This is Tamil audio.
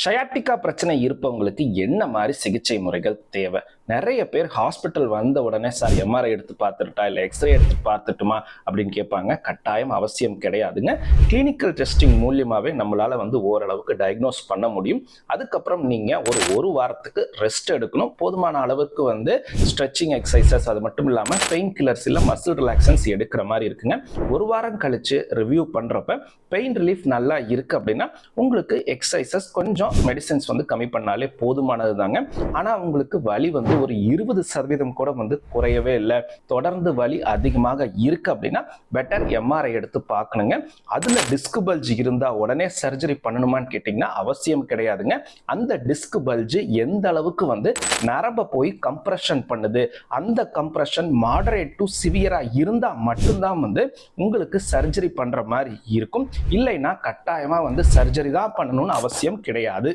ஷயாட்டிக்கா பிரச்சனை இருப்பவங்களுக்கு என்ன மாதிரி சிகிச்சை முறைகள் தேவை? நிறைய பேர் ஹாஸ்பிட்டல் வந்த உடனே சார் எம்ஆர்ஐ எடுத்து பார்த்துட்டா இல்லை எக்ஸ்ரே எடுத்து பார்த்துட்டுமா அப்படின்னு கேட்பாங்க. கட்டாயம் அவசியம் கிடையாதுங்க. கிளினிக்கல் டெஸ்டிங் மூலியமாகவே நம்மளால் ஓரளவுக்கு டயக்னோஸ் பண்ண முடியும். அதுக்கப்புறம் நீங்கள் ஒரு வாரத்துக்கு ரெஸ்ட் எடுக்கணும். போதுமான அளவுக்கு ஸ்ட்ரெச்சிங் எக்ஸசைசஸ், அது மட்டும் இல்லாமல் பெயின் கில்லர்ஸ் இல்லை மசில் ரிலாக்ஸன்ஸ் எடுக்கிற மாதிரி இருக்குங்க. ஒரு வாரம் கழித்து ரிவ்யூ பண்ணுறப்ப பெயின் ரிலீஃப் நல்லா இருக்குது அப்படின்னா உங்களுக்கு எக்ஸசைசஸ் கொஞ்சம் மெடிசின்ஸ் கம்மி பண்ணாலே போதுமானது தாங்க. ஆனால் உங்களுக்கு வலி ஒரு 20% கூட குறையவே இல்லை, தொடர்ந்து வலி அதிகமாக இருக்கு அப்படின்னா பெட்டர் எம்ஆர்ஐ எடுத்து பார்க்கணுங்க. அதுல டிஸ்க் பல்ஜ் இருந்தா உடனே சர்ஜரி பண்ணணுமான்னு கேட்டீங்கன்னா அவசியம் கிடையாதுங்க. அந்த டிஸ்க் பல்ஜ் எந்த அளவுக்கு நரம்ப போய் கம்ப்ரெஷன் பண்ணுது, அந்த கம்ப்ரெஷன் மாடரேட் டு சிவியரா இருந்தா மட்டும்தான் உங்களுக்கு சர்ஜரி பண்ற மாதிரி இருக்கும். இல்லைன்னா கட்டாயமா சர்ஜரி தான் பண்ணணும்னு அவசியம் கிடையாது.